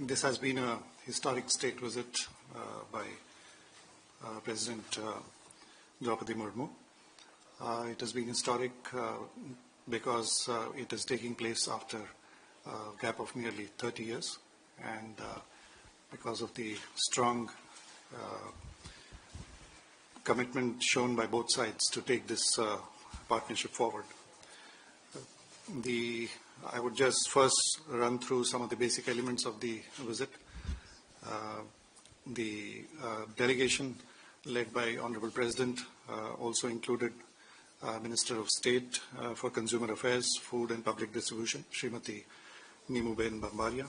This has been a historic state visit by President Draupadi Murmu. It has been historic because it is taking place after a gap of nearly 30 years and because of the strong commitment shown by both sides to take this partnership forward. I would just first run through some of the basic elements of the visit. The delegation led by Honorable President also included Minister of State for Consumer Affairs, Food and Public Distribution, Srimati Neemuben Bambaria,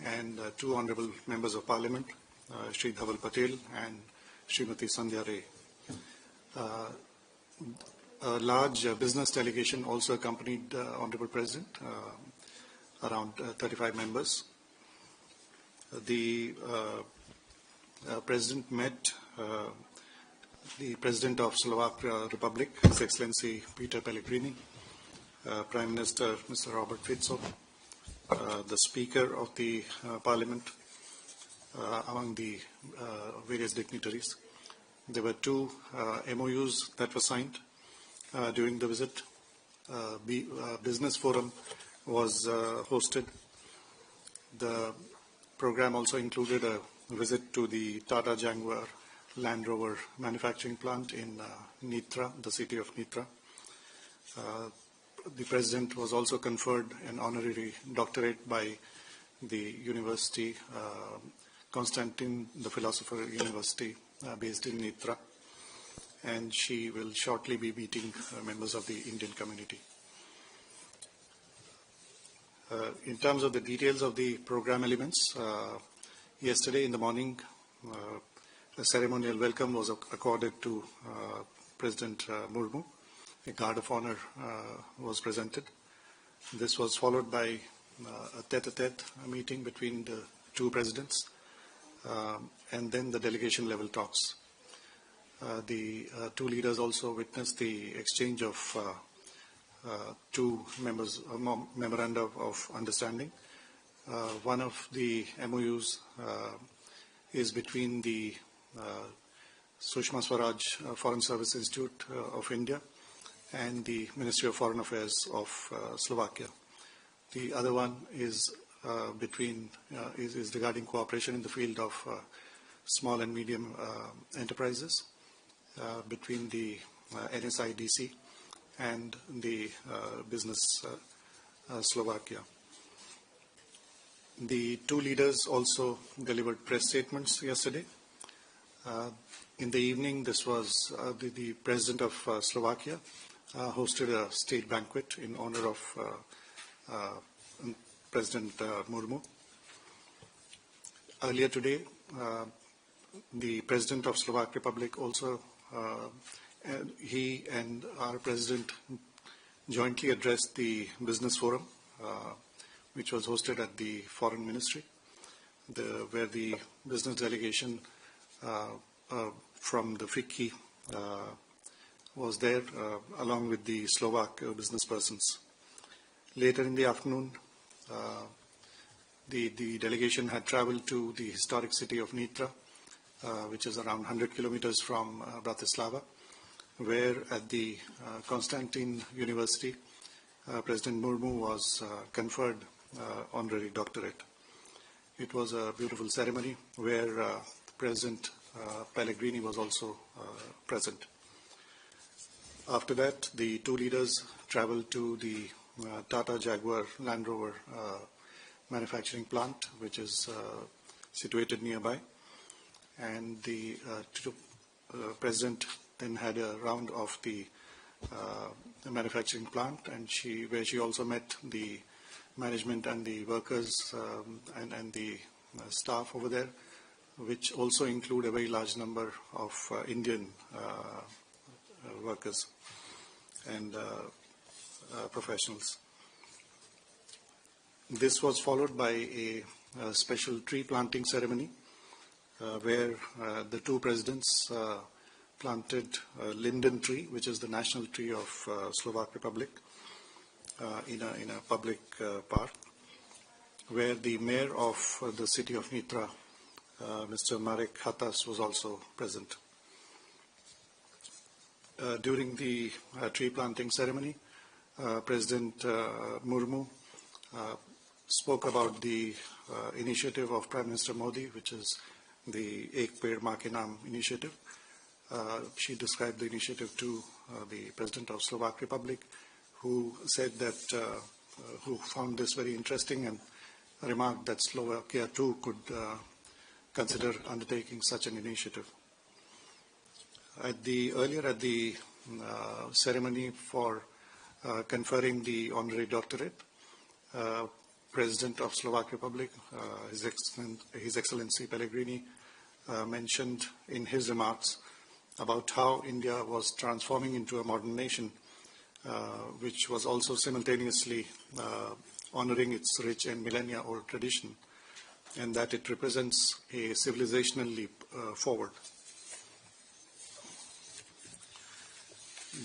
and two Honorable Members of Parliament, Shri Dhaval Patel and Srimati Sandhya Ray. A large business delegation also accompanied Honorable President, around 35 members. The President met the President of Slovak Republic, His Excellency Peter Pellegrini, Prime Minister Mr. Robert Fico, the Speaker of the Parliament, among the various dignitaries. There were two MOUs that were signed during the visit. Business forum was hosted. The program also included a visit to the Tata Jaguar Land Rover manufacturing plant in Nitra, the city of Nitra. The President was also conferred an honorary doctorate by the university, Constantine the Philosopher University, based in Nitra, and she will shortly be meeting members of the Indian community. In terms of the details of the program elements, yesterday in the morning, a ceremonial welcome was accorded to President Murmu. A guard of honor was presented. This was followed by a tete-a-tete meeting between the two presidents, and then the delegation level talks. The two leaders also witnessed the exchange of two memoranda of understanding. One of the MOUs is between the Sushma Swaraj Foreign Service Institute of India and the Ministry of Foreign Affairs of Slovakia. The other one is regarding cooperation in the field of small and medium enterprises between the NSIDC and the Business Slovakia. The two leaders also delivered press statements yesterday. In the evening, this was the President of Slovakia hosted a state banquet in honor of President Murmu. Earlier today, the President of Slovak Republic also, he and our President jointly addressed the business forum, which was hosted at the Foreign Ministry, where the business delegation from the FICCI was there, along with the Slovak business persons. Later in the afternoon, the delegation had traveled to the historic city of Nitra, which is around 100 kilometers from Bratislava, where at the Constantine University, President Murmu was conferred honorary doctorate. It was a beautiful ceremony where President Pellegrini was also present. After that, the two leaders traveled to the Tata Jaguar Land Rover manufacturing plant, which is situated nearby. And the President then had a round of the manufacturing plant, and where she also met the management and the workers and the staff over there, which also include a very large number of Indian workers and professionals. This was followed by a special tree planting ceremony where the two presidents planted a linden tree, which is the national tree of Slovak Republic, in a public park. where the mayor of the city of Nitra, Mr. Marek Hatas, was also present. During the tree planting ceremony, President Murmu spoke about the initiative of Prime Minister Modi, which is the Ek Ped Maa Ke Naam initiative. She described the initiative to the President of Slovak Republic, who said that, who found this very interesting and remarked that Slovakia too could consider undertaking such an initiative. Earlier at the ceremony for conferring the honorary doctorate, President of Slovak Republic, His Excellency Pellegrini, mentioned in his remarks about how India was transforming into a modern nation, which was also simultaneously honoring its rich and millennia-old tradition, and that it represents a civilizational leap forward.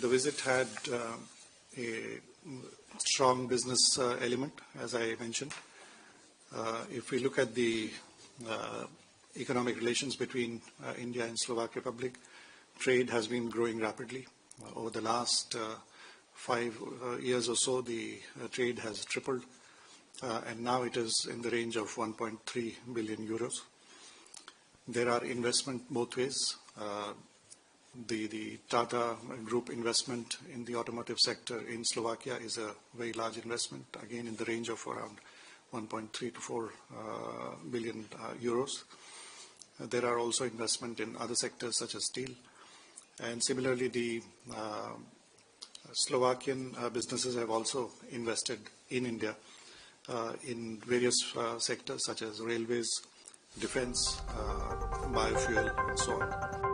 The visit had a strong business element, as I mentioned. If we look at the economic relations between India and Slovak Republic, trade has been growing rapidly. Over the last 5 years or so, the trade has tripled, and now it is in the range of 1.3 billion euros. There are investment both ways. The Tata Group investment in the automotive sector in Slovakia is a very large investment, again in the range of around 1.3 to 4 billion euros. There are also investment in other sectors such as steel. And similarly, the Slovakian businesses have also invested in India in various sectors such as railways, defense, biofuel, and so on.